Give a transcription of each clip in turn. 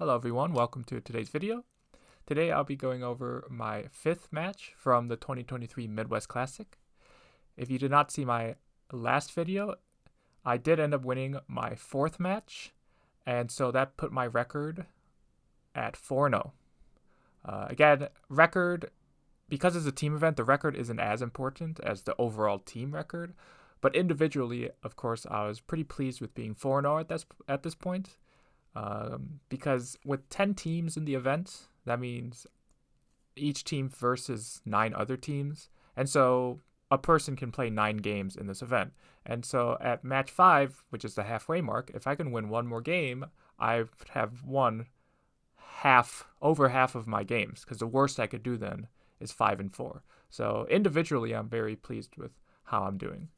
Hello everyone, welcome to today's video. Today I'll be going over my 5th match from the 2023 Midwest Classic. If you did not see my last video, I did end up winning my 4th match, and so that put my record at 4-0. Again, record, because it's a team event, the record isn't as important as the overall team record, but individually, of course, I was pretty pleased with being 4-0 at this point. Because with 10 teams in the event, that means each team versus 9 other teams. And so a person can play 9 games in this event. And so at match 5, which is the halfway mark, if I can win one more game, I have won over half of my games, because the worst I could do then is 5-4. So individually, I'm very pleased with how I'm doing.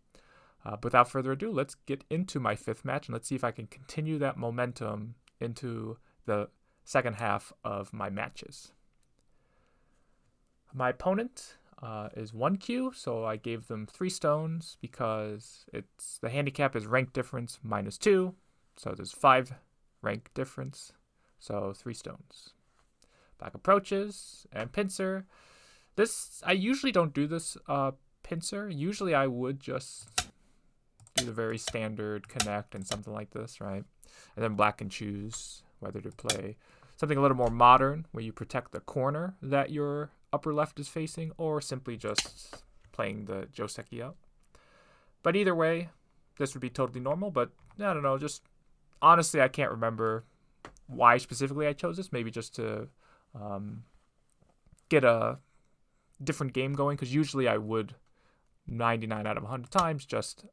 Without further ado, let's get into my 5th match, and let's see if I can continue that momentum into the second half of my matches. My opponent is 1Q, so I gave them 3 stones because the handicap is rank difference -2, so there's 5 rank difference, so 3 stones. Black approaches and pincer. I usually don't do this pincer. Usually I would just do the very standard connect and something like this, right? And then black can choose whether to play something a little more modern, where you protect the corner that your upper left is facing, or simply just playing the joseki out. But either way, this would be totally normal, but I don't know, just honestly, I can't remember why specifically I chose this. Maybe just to get a different game going, because usually I would 99 out of 100 times just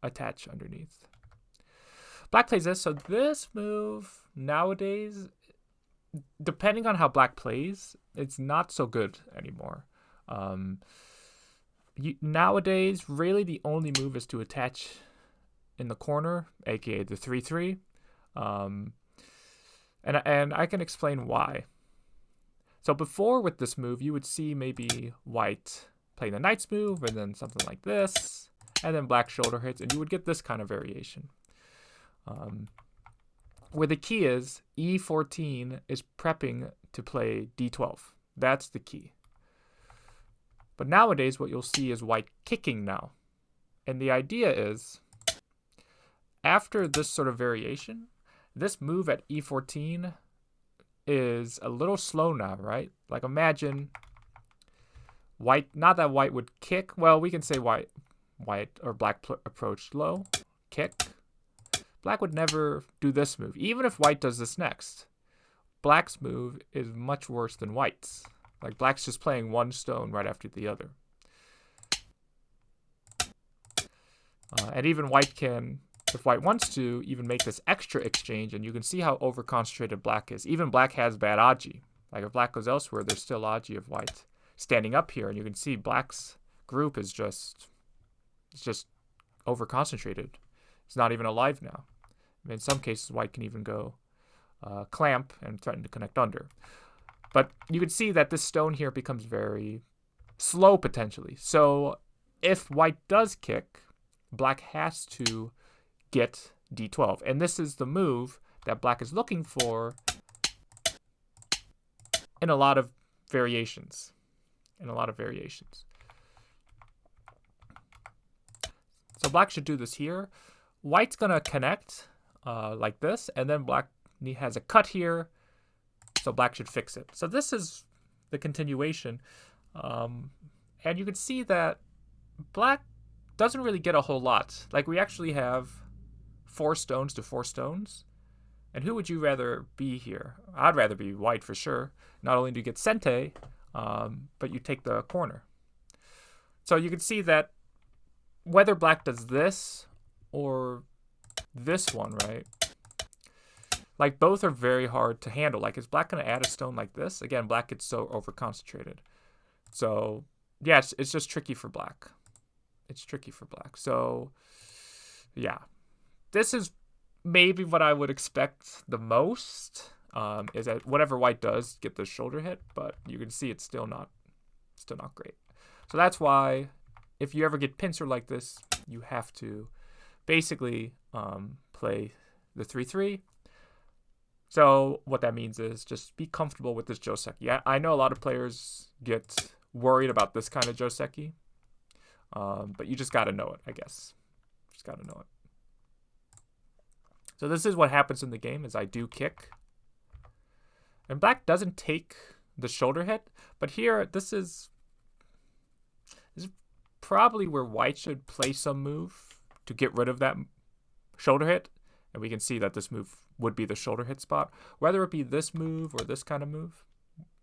attach underneath. Black plays this, so this move nowadays, depending on how black plays, it's not so good anymore. Nowadays, really the only move is to attach in the corner, aka the 3-3, and I can explain why. So before, with this move, you would see maybe white playing the knight's move, and then something like this, and then black shoulder hits, and you would get this kind of variation. Where the key is, E14 is prepping to play D12. That's the key. But nowadays, what you'll see is white kicking now. And the idea is, after this sort of variation, this move at E14 is a little slow now, right? Like imagine white, not that white would kick. Well, we can say white or black approached low, kick. Black would never do this move, even if white does this next. Black's move is much worse than white's. Like black's just playing one stone right after the other. And even white can, if white wants to, even make this extra exchange, and you can see how over-concentrated black is. Even black has bad Aji. Like if black goes elsewhere, there's still Aji of white standing up here, and you can see black's group is just over-concentrated. It's not even alive now. I mean, in some cases, white can even go clamp and threaten to connect under. But you can see that this stone here becomes very slow, potentially. So if white does kick, black has to get D12. And this is the move that black is looking for in a lot of variations. So black should do this here. White's going to connect like this, and then black has a cut here, so black should fix it. So this is the continuation. And you can see that black doesn't really get a whole lot. Like we actually have 4 stones to 4 stones. And who would you rather be here? I'd rather be white for sure. Not only do you get sente, but you take the corner. So you can see that whether black does this or this one, right? Like both are very hard to handle. Like is black going to add a stone like this? Again, black gets so over-concentrated. So yeah, it's just tricky for black. So yeah, this is maybe what I would expect the most, is that whatever white does, get the shoulder hit, but you can see it's still not great. So that's why if you ever get pincer like this, you have to basically play the 3-3, So what that means is just be comfortable with this joseki. Yeah, I know a lot of players get worried about this kind of joseki, but you just got to know it, I guess. Just got to know it. So this is what happens in the game is I do kick. And black doesn't take the shoulder hit, but here this is probably where white should play some move to get rid of that shoulder hit. And we can see that this move would be the shoulder hit spot. Whether it be this move or this kind of move,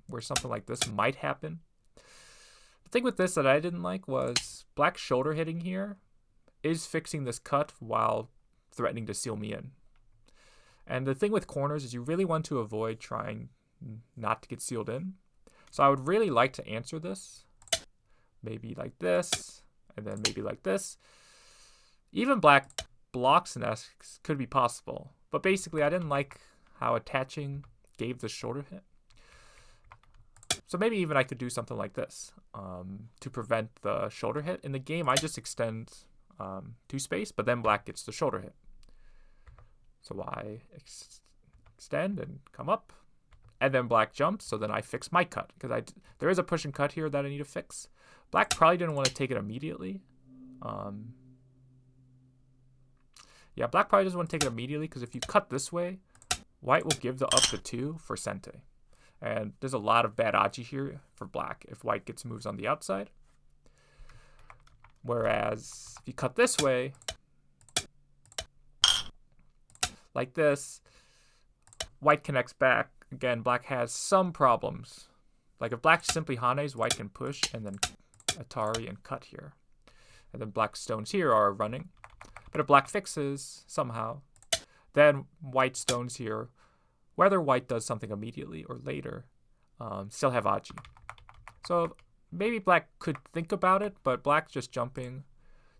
where something like this might happen. The thing with this that I didn't like was black shoulder hitting here is fixing this cut while threatening to seal me in. And the thing with corners is you really want to avoid trying not to get sealed in. So I would really like to answer this. Maybe like this, and then maybe like this. Even black blocks and S's could be possible. But basically, I didn't like how attaching gave the shoulder hit. So maybe even I could do something like this to prevent the shoulder hit. In the game, I just extend to space, but then black gets the shoulder hit. So I extend and come up, and then black jumps, so then I fix my cut. Because there is a push and cut here that I need to fix. Black probably didn't want to take it immediately. Yeah, black probably doesn't want to take it immediately, because if you cut this way, white will give the up to 2 for sente. And there's a lot of bad aji here for black if white gets moves on the outside. Whereas if you cut this way, like this, white connects back. Again, black has some problems. Like if black simply hanes, white can push and then Atari and cut here. And then black stones here are running. But if black fixes somehow, then white stones here, whether white does something immediately or later, still have aji. So maybe black could think about it, but black just jumping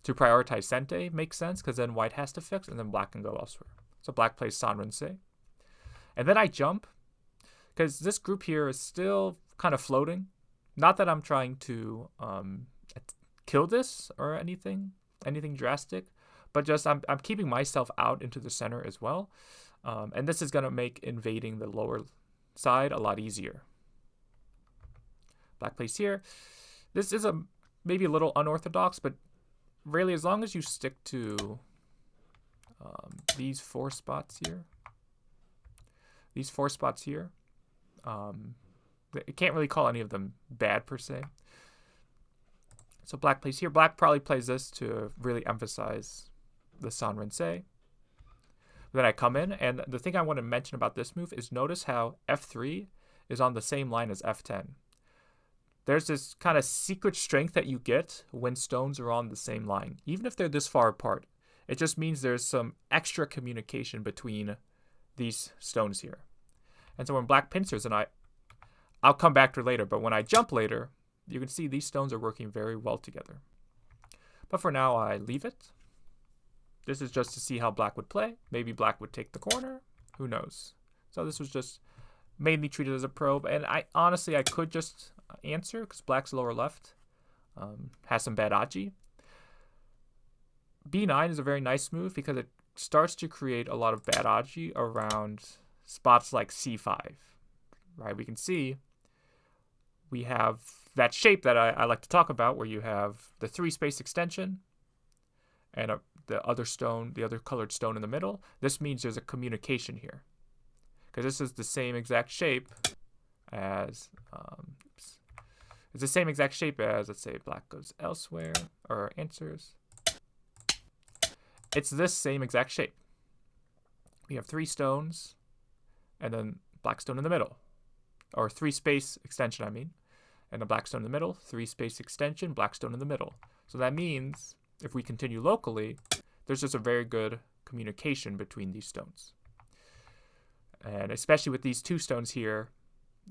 to prioritize sente makes sense, because then white has to fix and then black can go elsewhere. So black plays sanrensei. And then I jump, because this group here is still kind of floating. Not that I'm trying to kill this or anything drastic, but just I'm keeping myself out into the center as well. And this is going to make invading the lower side a lot easier. Black plays here. This is maybe a little unorthodox, but really as long as you stick to these 4 spots here. These 4 spots here. I can't really call any of them bad per se. So black plays here. Black probably plays this to really emphasize the sanrensei. Then I come in, and the thing I want to mention about this move is notice how F3 is on the same line as F10. There's this kind of secret strength that you get when stones are on the same line, even if they're this far apart. It just means there's some extra communication between these stones here. And so when black pincers, and I'll come back to it later, but when I jump later, you can see these stones are working very well together. But for now, I leave it. This is just to see how black would play. Maybe black would take the corner. Who knows? So this was just mainly treated as a probe. And honestly, I could just answer, because black's lower left has some bad aji. B9 is a very nice move because it starts to create a lot of bad aji around spots like C5. Right? We can see we have that shape that I like to talk about, where you have the 3-space extension and the other colored stone in the middle. This means there's a communication here, because this is the same exact shape as it's the same exact shape as, let's say, black goes elsewhere or answers. It's this same exact shape. We have 3 stones and then black stone in the middle, or 3-space extension, I mean, and a black stone in the middle, 3-space extension, black stone in the middle. So that means if we continue locally, there's just a very good communication between these stones. And especially with these 2 stones here,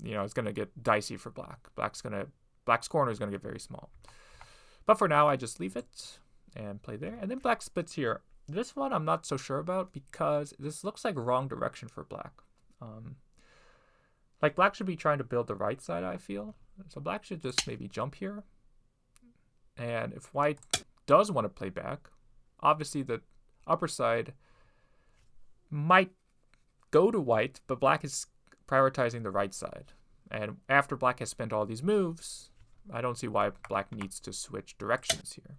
it's going to get dicey for black. Black's corner is going to get very small. But for now, I just leave it and play there. And then black splits here. This one I'm not so sure about, because this looks like wrong direction for black. Like black should be trying to build the right side, I feel. So black should just maybe jump here. And if white does want to play back, obviously the upper side might go to white, but black is prioritizing the right side. And after black has spent all these moves, I don't see why black needs to switch directions here.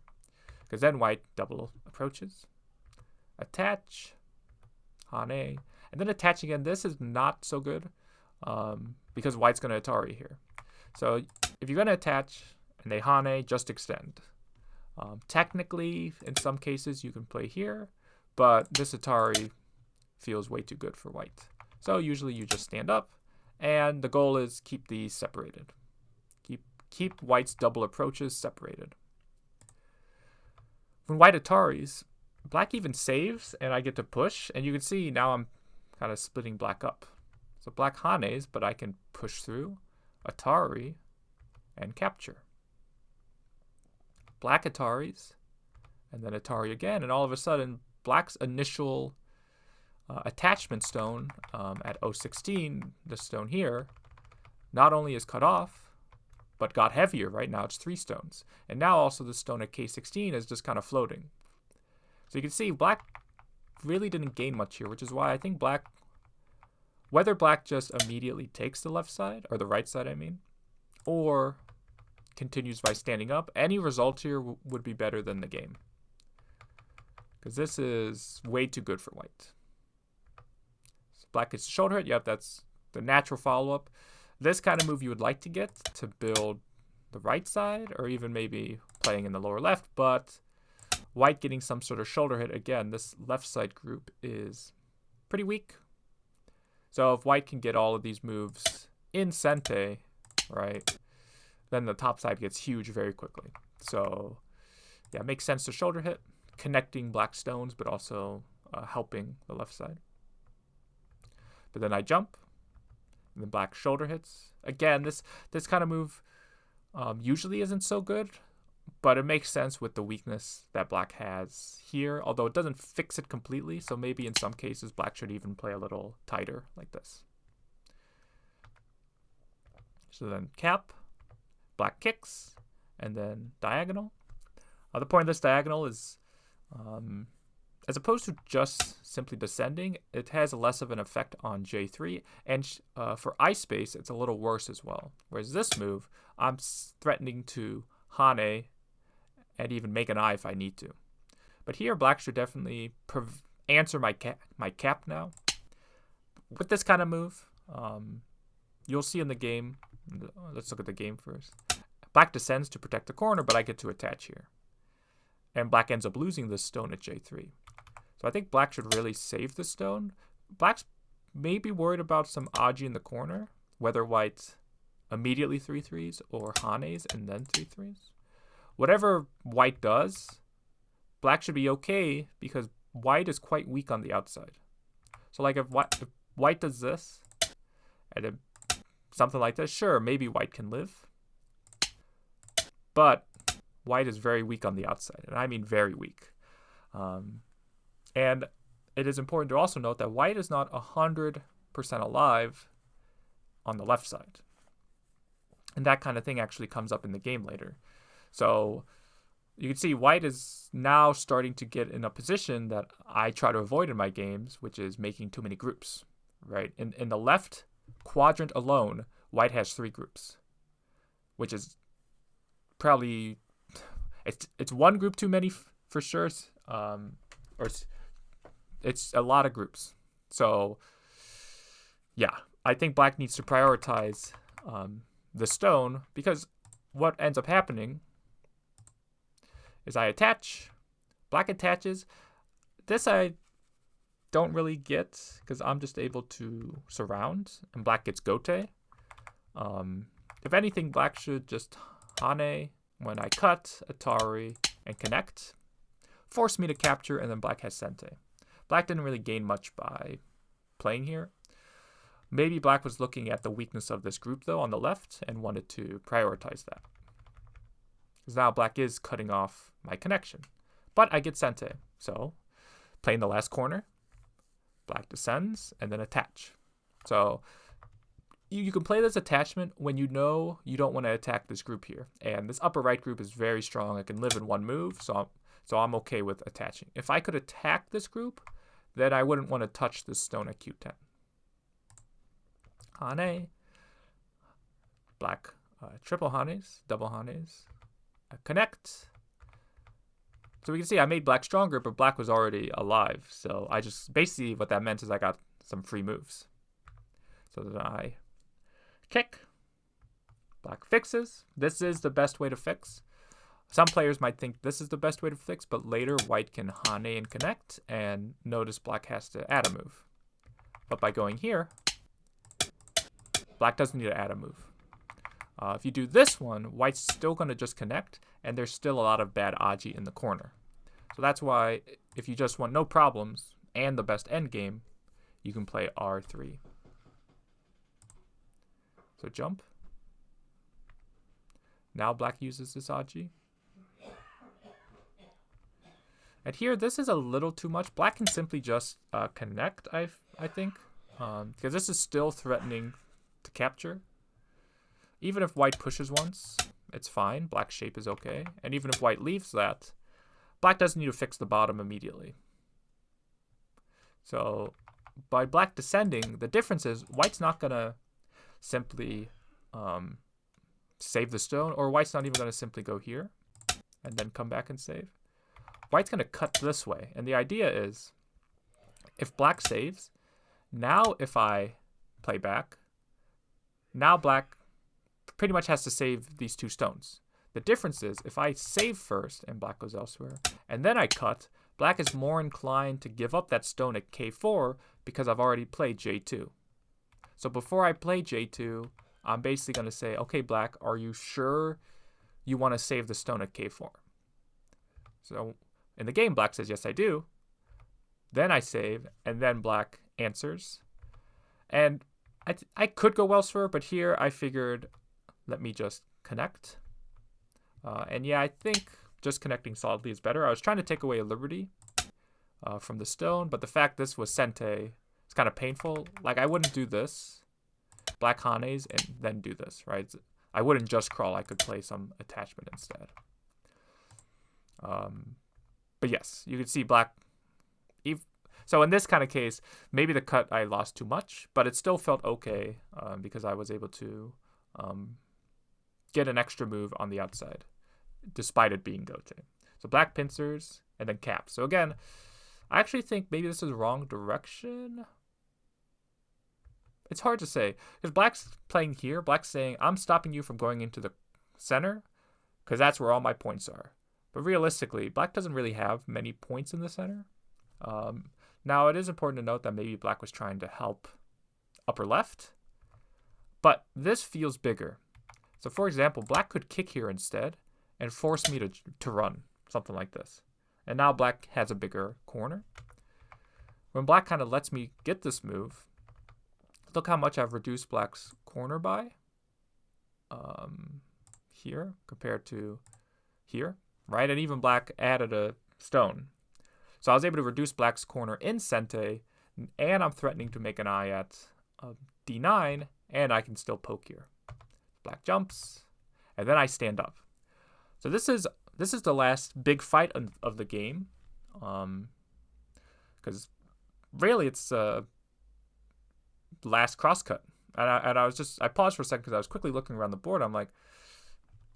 Because then white double approaches, attach, hane, and then attach again. This is not so good because white's going to Atari here. So if you're going to attach and they hane, just extend. Technically, in some cases, you can play here, but this Atari feels way too good for white. So usually you just stand up, and the goal is keep these separated. Keep white's double approaches separated. When white Ataris, black even saves, and I get to push, and you can see now I'm kind of splitting black up. So black hanes, but I can push through, Atari, and capture. Black Ataris, and then Atari again, and all of a sudden, black's initial attachment stone at 016, this stone here, not only is cut off, but got heavier. Right now it's 3 stones. And now also the stone at K16 is just kind of floating. So you can see black really didn't gain much here, which is why I think black, whether black just immediately takes the left side, or the right side I mean, or continues by standing up, any result here would be better than the game. Because this is way too good for white. So black gets a shoulder hit. Yep, that's the natural follow-up. This kind of move you would like to get to build the right side, or even maybe playing in the lower left, but white getting some sort of shoulder hit, again, this left side group is pretty weak. So if white can get all of these moves in sente, right, then the top side gets huge very quickly. So yeah, it makes sense to shoulder hit, connecting black stones, but also helping the left side. But then I jump, and then black shoulder hits. Again, this kind of move usually isn't so good, but it makes sense with the weakness that black has here, although it doesn't fix it completely, so maybe in some cases black should even play a little tighter like this. So then cap, black kicks, and then diagonal. The point of this diagonal is, as opposed to just simply descending, it has less of an effect on J3, and for eye space, it's a little worse as well. Whereas this move, I'm threatening to hane and even make an eye if I need to. But here, black should definitely answer my cap now. With this kind of move, you'll see in the game, let's look at the game first. Black descends to protect the corner, but I get to attach here. And black ends up losing this stone at J3. So I think black should really save the stone. Black's maybe worried about some aji in the corner, whether white immediately 3-3s or hanes and then 3-3s. Whatever white does, black should be okay because white is quite weak on the outside. So like if white does this, and then something like this, sure, maybe white can live. But white is very weak on the outside, and I mean very weak. And it is important to also note that white is not 100% alive on the left side. And that kind of thing actually comes up in the game later. So you can see white is now starting to get in a position that I try to avoid in my games, which is making too many groups, right? In the left quadrant alone, white has 3 groups, which is probably, it's one group too many for sure, or it's a lot of groups. So yeah, I think black needs to prioritize the stone, because what ends up happening is I attach, black attaches. This I don't really get because I'm just able to surround, and black gets gote. If anything, black should just hane when I cut, Atari, and connect. Force me to capture, and then black has sente. Black didn't really gain much by playing here. Maybe black was looking at the weakness of this group, though, on the left, and wanted to prioritize that. Because now black is cutting off my connection. But I get sente, so playing the last corner, black descends, and then attach. So you can play this attachment when you know you don't want to attack this group here. And this upper right group is very strong. It can live in one move, so I'm okay with attaching. If I could attack this group, then I wouldn't want to touch this stone at Q10. hane, black triple hanes, double hanes, connect. So we can see I made black stronger, but black was already alive. So I just, basically what that meant is I got some free moves. So then I kick, black fixes. This is the best way to fix. Some players might think this is the best way to fix, but later white can hane and connect, and notice black has to add a move. But by going here, black doesn't need to add a move. If you do this one, white's still going to just connect, and there's still a lot of bad aji in the corner. So that's why if you just want no problems and the best endgame, you can play R3. So jump. Now black uses this aji. And here, this is a little too much. Black can simply just connect, I think, because this is still threatening to capture. Even if white pushes once, it's fine. Black's shape is okay. And even if white leaves that, black doesn't need to fix the bottom immediately. So by black descending, the difference is white's not going to simply save the stone, or white's not even going to simply go here and then come back and save. White's going to cut this way. And the idea is, if black saves, now if I play back, now black pretty much has to save these two stones. The difference is, if I save first and black goes elsewhere, and then I cut, black is more inclined to give up that stone at k4 because I've already played j2. So before I play j2, I'm basically going to say, okay, black, are you sure you want to save the stone at k4? So in the game, black says, yes, I do. Then I save, and then black answers. And I could go elsewhere, but here I figured, let me just connect. And yeah, I think just connecting solidly is better. I was trying to take away a liberty from the stone, but the fact this was sente, it's kind of painful. Like, I wouldn't do this, black hanes, and then do this, right? I wouldn't just crawl. I could play some attachment instead. But yes, you can see black. So in this kind of case, maybe the cut I lost too much, but it still felt okay because I was able to get an extra move on the outside, despite it being gote. So black pincers and then caps. So again, I actually think maybe this is the wrong direction. It's hard to say because black's playing here. Black's saying, I'm stopping you from going into the center because that's where all my points are. But realistically, black doesn't really have many points in the center. Now, it is important to note that maybe black was trying to help upper left, but this feels bigger. So for example, black could kick here instead and force me to run, something like this. And now black has a bigger corner. When black kind of lets me get this move, look how much I've reduced black's corner by here compared to here. Right, and even black added a stone. So I was able to reduce black's corner in sente, and I'm threatening to make an eye at d9, and I can still poke here. Black jumps, and then I stand up. So this is the last big fight of the game, because really it's last crosscut. And I paused for a second because I was quickly looking around the board. I'm like,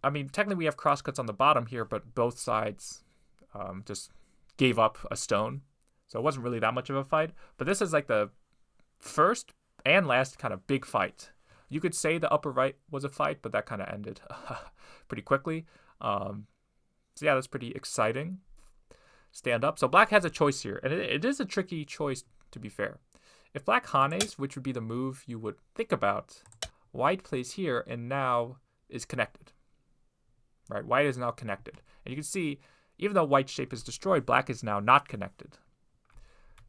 I mean, technically we have crosscuts on the bottom here, but both sides just gave up a stone. So it wasn't really that much of a fight. But this is like the first and last kind of big fight. You could say the upper right was a fight, but that kind of ended pretty quickly. So yeah, that's pretty exciting. Stand up. So black has a choice here. And it is a tricky choice, to be fair. If black hanes, which would be the move you would think about, white plays here and now is connected. Right, white is now connected. And you can see, even though white's shape is destroyed, black is now not connected.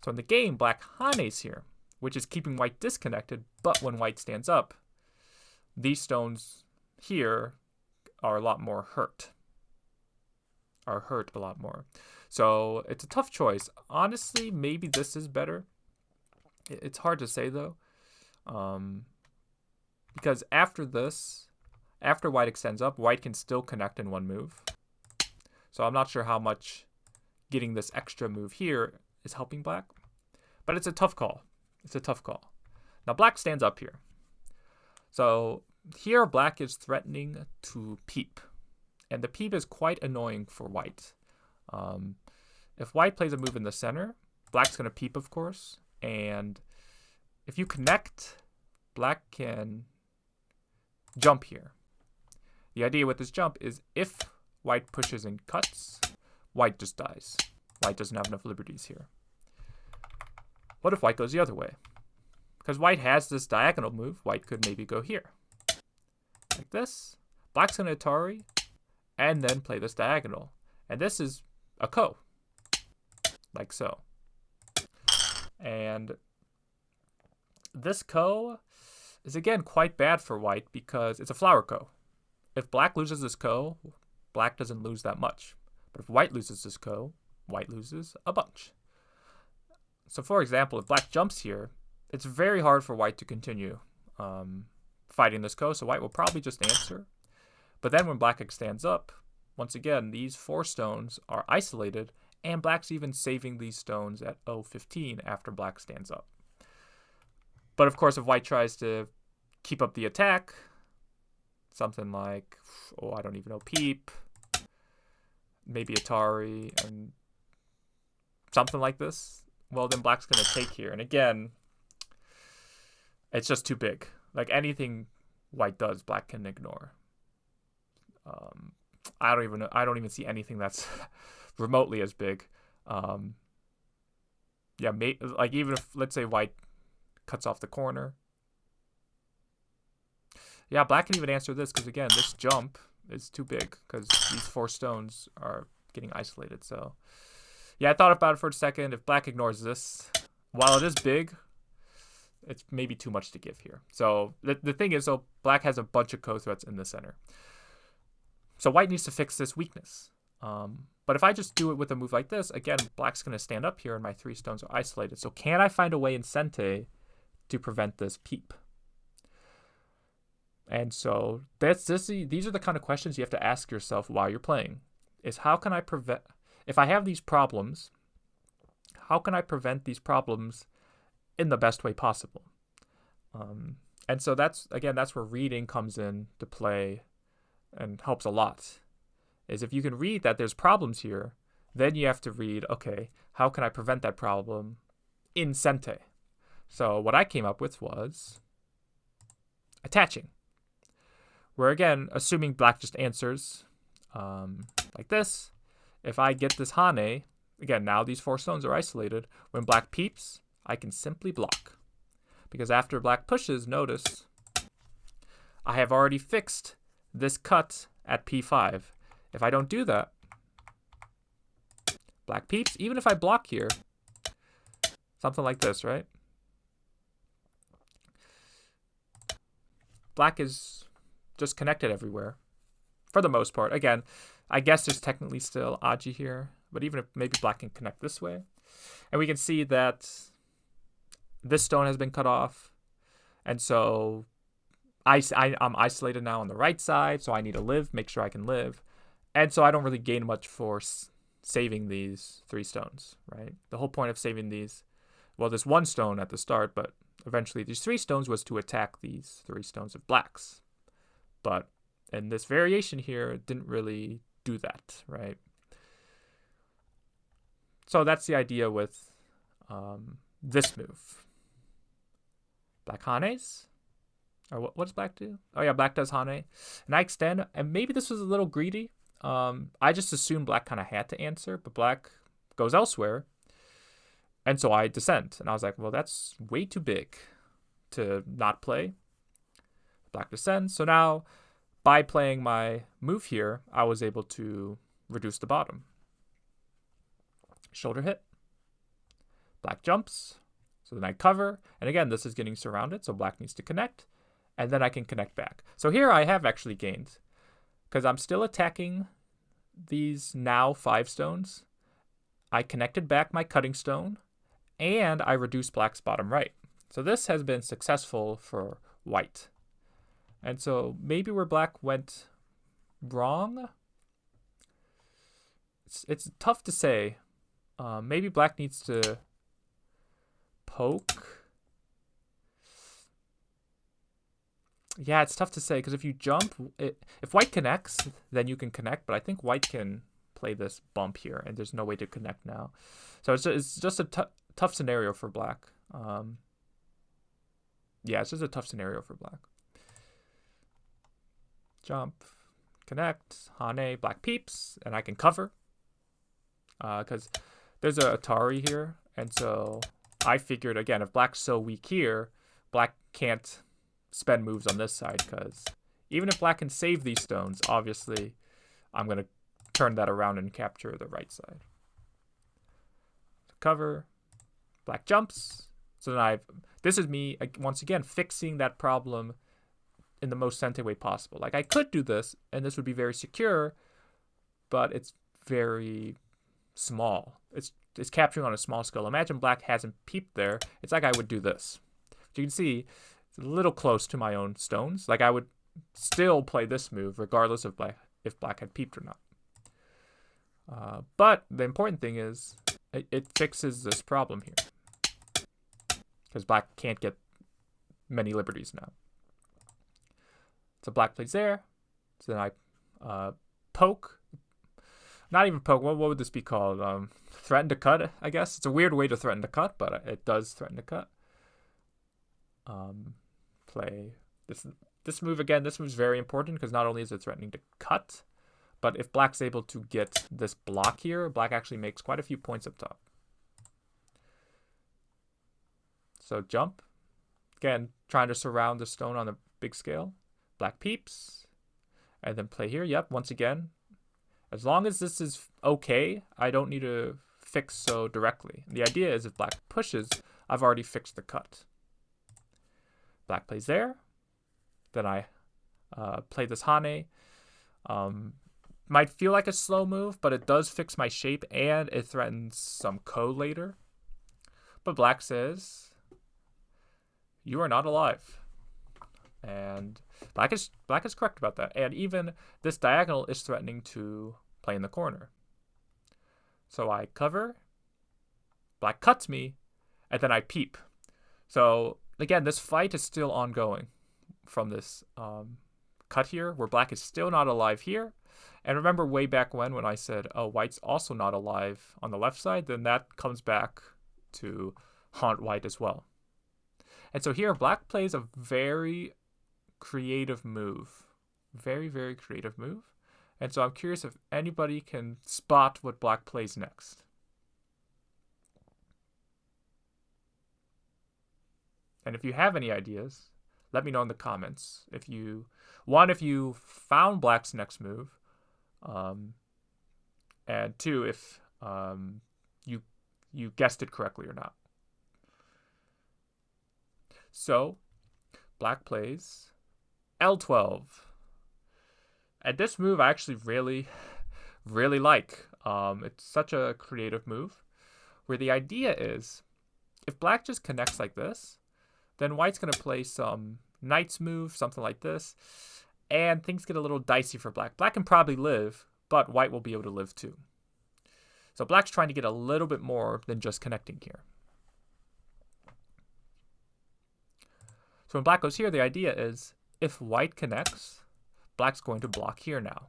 So in the game, black hanes here, which is keeping white disconnected, but when white stands up, these stones here are a lot more hurt. Are hurt a lot more. So it's a tough choice. Honestly, maybe this is better. It's hard to say, though. Because after this, after white extends up, white can still connect in one move. So I'm not sure how much getting this extra move here is helping black. But it's a tough call. It's a tough call. Now black stands up here. So here black is threatening to peep. And the peep is quite annoying for white. If white plays a move in the center, black's going to peep, of course. And if you connect, black can jump here. The idea with this jump is if white pushes and cuts, white just dies. White doesn't have enough liberties here. What if white goes the other way? Because white has this diagonal move, white could maybe go here. Like this. Black's going to Atari and then play this diagonal. And this is a ko. Like so. And this ko is again quite bad for white because it's a flower ko. If black loses this ko, black doesn't lose that much. But if white loses this ko, white loses a bunch. So for example, if black jumps here, it's very hard for white to continue fighting this ko, so white will probably just answer. But then when black stands up, once again, these 4 stones are isolated, and black's even saving these stones at O15 after black stands up. But of course, if white tries to keep up the attack, something like, oh, I don't even know, peep, maybe Atari, and something like this, well, then black's going to take here. And again, it's just too big. Like anything white does, black can ignore. I don't even see anything that's remotely as big. Yeah, like even if, let's say, white cuts off the corner. Yeah, black can even answer this because, again, this jump is too big because these 4 stones are getting isolated. So, yeah, I thought about it for a second. If black ignores this, while it is big, it's maybe too much to give here. So the thing is, so black has a bunch of co-threats in the center. So white needs to fix this weakness. But if I just do it with a move like this, again, black's going to stand up here and my 3 stones are isolated. So can I find a way in Sente to prevent this peep? And so these are the kind of questions you have to ask yourself while you're playing. Is how can I prevent, if I have these problems, how can I prevent these problems in the best way possible? And so that's where reading comes in to play and helps a lot. Is if you can read that there's problems here, then you have to read, okay, how can I prevent that problem in Sente? So what I came up with was attaching. Where again, assuming black just answers like this, if I get this Hane, again, now these 4 stones are isolated. When black peeps, I can simply block. Because after black pushes, notice, I have already fixed this cut at P5. If I don't do that, black peeps, even if I block here, something like this, right? Black is just connected everywhere for the most part. Again, I guess there's technically still Aji here, but even if maybe black can connect this way, and we can see that this stone has been cut off, and so I'm isolated now on the right side, so I need to live, make sure I can live, and so I don't really gain much for saving these 3 stones, right? The whole point of saving these, well, there's 1 stone at the start, but eventually these 3 stones was to attack these 3 stones of blacks. But in this variation here, it didn't really do that, right? So that's the idea with this move. Black Hanes? Or what does black do? Oh yeah, black does Hane. And I extend, and maybe this was a little greedy. I just assumed black kind of had to answer, but black goes elsewhere. And so I descend. And I was like, well, that's way too big to not play. Black descends. So now, by playing my move here, I was able to reduce the bottom. Shoulder hit. Black jumps. So then I cover. And again, this is getting surrounded, so black needs to connect. And then I can connect back. So here I have actually gained, because I'm still attacking these now 5 stones. I connected back my cutting stone, and I reduced black's bottom right. So this has been successful for white. And so maybe where black went wrong, it's tough to say. Maybe black needs to poke. Yeah, it's tough to say because if you jump, if white connects, then you can connect. But I think white can play this bump here, and there's no way to connect now. So it's just a tough scenario for black. Yeah, it's just a tough scenario for black. Jump, connect, Hane, black peeps, and I can cover. Because there's a Atari here, and so I figured, again, if black's so weak here, black can't spend moves on this side, because even if black can save these stones, obviously I'm going to turn that around and capture the right side. Cover, black jumps. So then this is me, once again, fixing that problem in the most sente way possible. Like, I could do this, and this would be very secure, but it's very small. It's capturing on a small scale. Imagine black hasn't peeped there. It's like I would do this. But you can see it's a little close to my own stones. Like, I would still play this move regardless of if black had peeped or not. But the important thing is it fixes this problem here, because black can't get many liberties now. So black plays there. So then I poke. Not even poke. What would this be called? Threaten to cut, I guess. It's a weird way to threaten to cut, but it does threaten to cut. Play this move again. This move is very important because not only is it threatening to cut, but if black's able to get this block here, black actually makes quite a few points up top. So jump. Again, trying to surround the stone on a big scale. Black peeps. And then play here. Yep, once again. As long as this is okay, I don't need to fix so directly. And the idea is if black pushes, I've already fixed the cut. Black plays there. Then I play this Hane. Might feel like a slow move, but it does fix my shape and it threatens some ko later. But black says, you are not alive. And black is correct about that. And even this diagonal is threatening to play in the corner. So I cover, black cuts me, and then I peep. So again, this fight is still ongoing from this cut here, where black is still not alive here. And remember way back when I said, oh, white's also not alive on the left side, then that comes back to haunt white as well. And so here, black plays a very creative move. Very, very creative move. And so I'm curious if anybody can spot what black plays next. And if you have any ideas, let me know in the comments. If you found black's next move, and two, if you guessed it correctly or not. So black plays L12. And this move I actually really, really like. It's such a creative move, where the idea is, if black just connects like this, then white's going to play some knight's move, something like this, and things get a little dicey for black. Black can probably live, but white will be able to live too. So black's trying to get a little bit more than just connecting here. So when black goes here, the idea is, if white connects, black's going to block here now.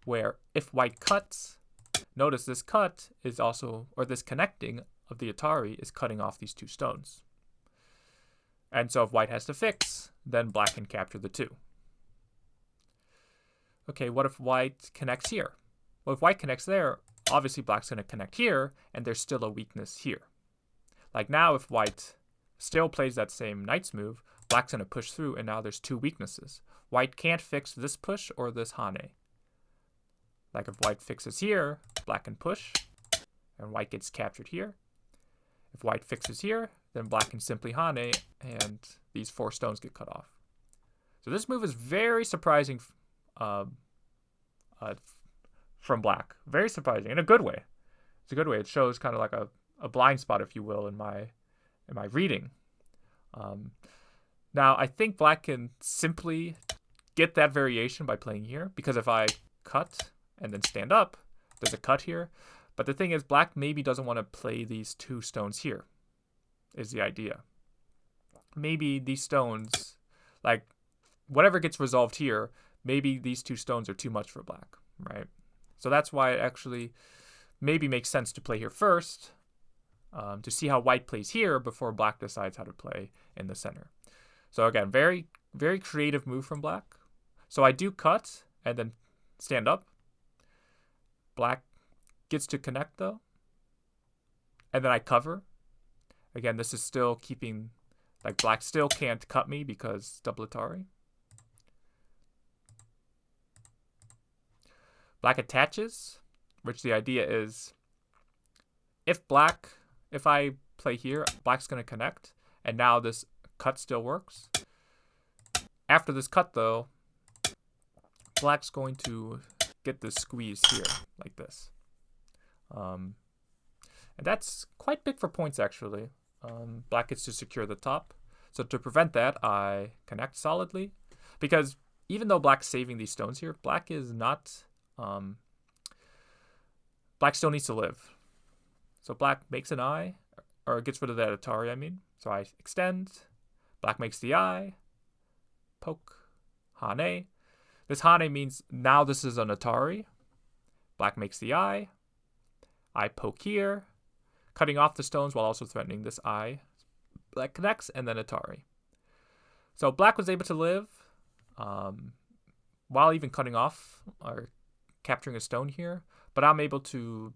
Where if white cuts, notice this cut is also, or this connecting of the Atari is cutting off these two stones. And so if white has to fix, then black can capture the two. Okay, what if white connects here? Well, if white connects there, obviously black's going to connect here, and there's still a weakness here. Like now, if white still plays that same knight's move, black's going to push through, and now there's two weaknesses. White can't fix this push or this Hane. Like if white fixes here, black can push, and white gets captured here. If white fixes here, then black can simply Hane, and these four stones get cut off. So this move is very surprising from black. Very surprising, in a good way. It's a good way. It shows kind of like a blind spot, if you will, in my reading. Now, I think black can simply get that variation by playing here, because if I cut and then stand up, there's a cut here. But the thing is, black maybe doesn't want to play these two stones here, is the idea. Maybe these stones, like whatever gets resolved here, maybe these two stones are too much for black, right? So that's why it actually maybe makes sense to play here first, to see how white plays here before black decides how to play in the center. So again, very, very creative move from black. So I do cut and then stand up. Black gets to connect though. And then I cover. Again, this is still keeping, like black still can't cut me because double Atari. Black attaches, which the idea is if I play here, black's going to connect, and now this cut still works. After this cut, though, black's going to get this squeeze here, like this. And that's quite big for points, actually. Black gets to secure the top. So to prevent that, I connect solidly. Because even though black's saving these stones here, black is not... black still needs to live. So black makes an eye, or gets rid of that Atari, I mean. So I extend, black makes the eye, poke, hane. This hane means now this is an Atari. Black makes the eye, I poke here, cutting off the stones while also threatening this eye. Black connects, and then Atari. So black was able to live while even cutting off, or capturing a stone here, but I'm able to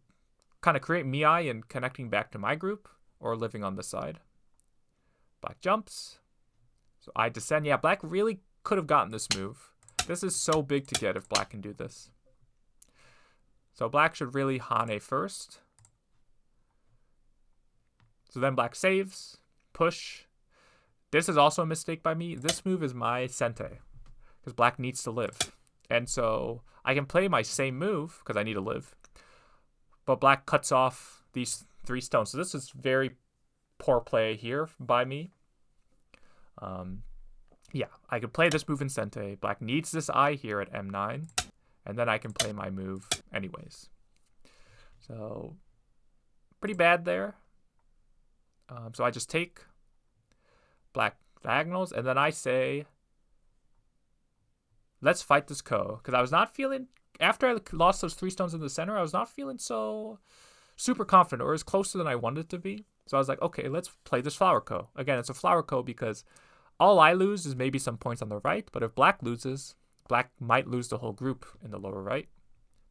kind of create miai and connecting back to my group or living on this side. Black jumps. So I descend. Yeah, black really could have gotten this move. This is so big to get if black can do this. So black should really hane first. So then black saves, push. This is also a mistake by me. This move is my sente because black needs to live. And so I can play my same move because I need to live. But black cuts off these 3 stones. So this is very poor play here by me. Yeah, I can play this move in sente. Black needs this eye here at M9. And then I can play my move anyways. So pretty bad there. So I just take black diagonals. And then I say, let's fight this ko. Because I was not feeling... After I lost those 3 stones in the center, I was not feeling so super confident or as closer than I wanted it to be. So I was like, okay, let's play this flower ko. Again, it's a flower ko because all I lose is maybe some points on the right. But if black loses, black might lose the whole group in the lower right.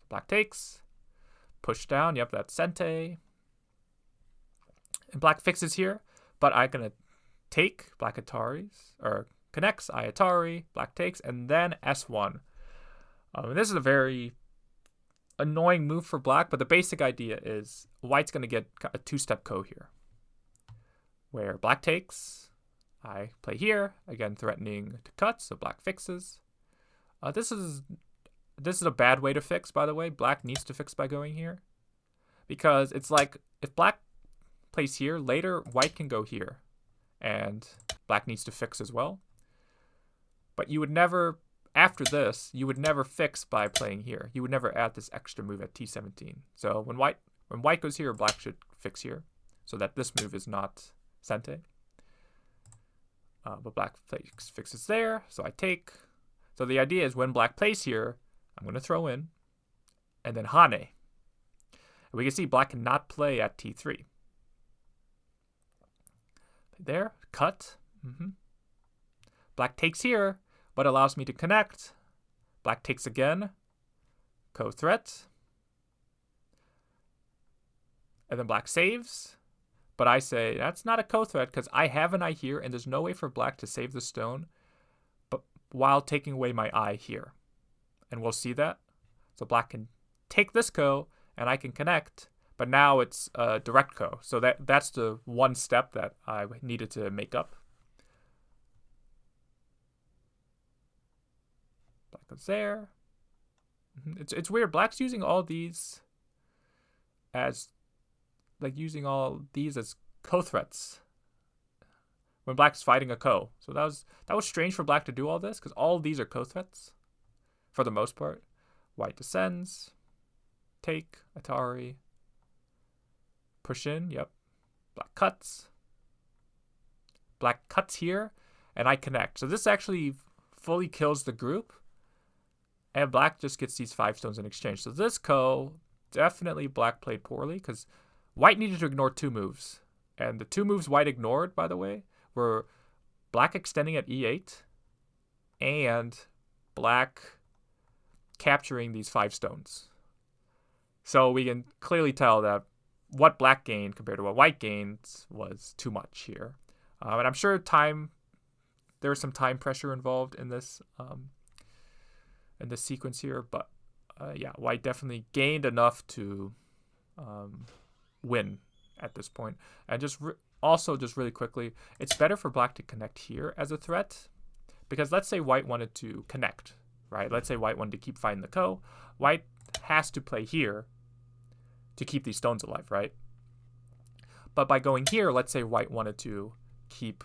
Black takes. Push down. Yep, that's sente. And black fixes here. But I'm going to take black Ataris. Or connects, I Atari. Black takes. And then S1. This is a very annoying move for black, but the basic idea is white's going to get a 2-step ko here. Where black takes, I play here, again threatening to cut, so black fixes. This is a bad way to fix, by the way. Black needs to fix by going here. Because it's like, if black plays here, later white can go here. And black needs to fix as well. But you would never... After this, you would never fix by playing here. You would never add this extra move at T17. So when white goes here, black should fix here, so that this move is not sente. But black fixes there, so I take. So the idea is when black plays here, I'm going to throw in, and then hane. And we can see black cannot play at T3. There, cut. Black takes here, but allows me to connect. Black takes again. Ko threat. And then black saves. But I say, that's not a ko threat because I have an eye here and there's no way for black to save the stone but while taking away my eye here. And we'll see that. So black can take this ko and I can connect. But now it's a direct ko. So that's the one step that I needed to make up. Black goes there. It's weird. Black's using all these as ko threats when black's fighting a ko. So that was strange for black to do all this because all of these are ko threats for the most part. White descends, take, Atari, push in. Yep. Black cuts. Black cuts here, and I connect. So this actually fully kills the group, and black just gets these 5 stones in exchange. So this ko, definitely black played poorly, because white needed to ignore 2 moves. And the 2 moves white ignored, by the way, were black extending at e8 and black capturing these 5 stones. So we can clearly tell that what black gained compared to what white gained was too much here. And I'm sure there was some time pressure involved in this sequence here, but yeah, white definitely gained enough to win at this point. And just really quickly, it's better for black to connect here as a threat, because let's say white wanted to connect, right? Let's say white wanted to keep fighting the ko. White has to play here to keep these stones alive, right? But by going here, let's say white wanted to keep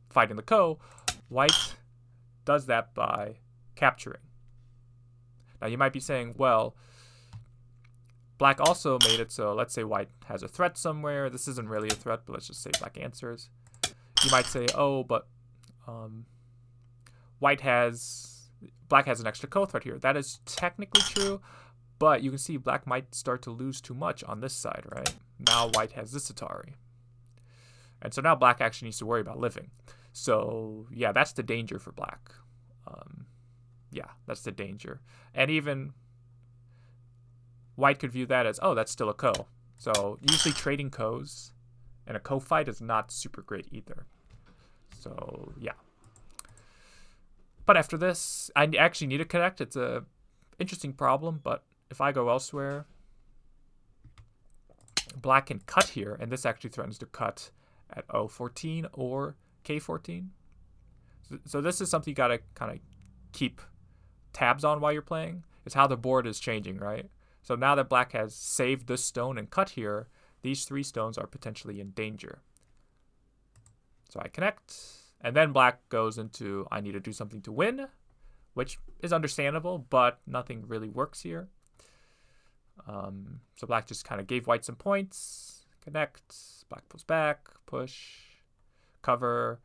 fighting the ko, white does that by capturing. Now you might be saying, well, black also made it so let's say white has a threat somewhere. This isn't really a threat, but let's just say black answers. You might say, oh, but black has an extra ko threat here. That is technically true, but you can see black might start to lose too much on this side, right? Now white has this Atari. And so now black actually needs to worry about living. So yeah, that's the danger for black. Yeah, that's the danger. And even white could view that as, oh, that's still a ko. So usually trading kos in a ko fight is not super great either. So yeah. But after this, I actually need to connect. It's a interesting problem, but if I go elsewhere, black can cut here, and this actually threatens to cut at O14 or K14. So this is something you gotta kind of keep tabs on while you're playing. It's how the board is changing, right? So now that black has saved this stone and cut here, these 3 stones are potentially in danger. So I connect, and then black goes into, I need to do something to win, which is understandable, but nothing really works here. So black just kind of gave white some points, connect, black pulls back, push, cover.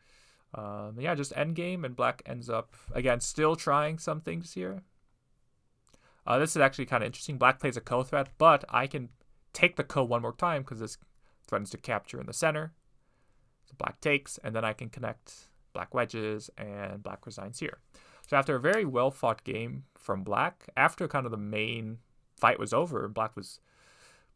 Yeah, just end game, and black ends up, again, still trying some things here. This is actually kind of interesting. Black plays a ko threat, but I can take the ko one more time because this threatens to capture in the center. So black takes, and then I can connect black wedges, and black resigns here. So after a very well-fought game from black, after kind of the main fight was over, black was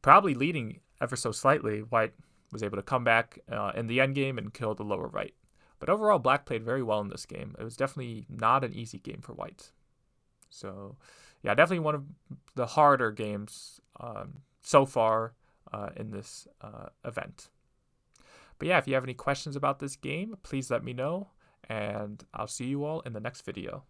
probably leading ever so slightly, white was able to come back in the end game and kill the lower right. But overall, black played very well in this game. It was definitely not an easy game for white. So yeah, definitely one of the harder games so far in this event. But yeah, if you have any questions about this game, please let me know, and I'll see you all in the next video.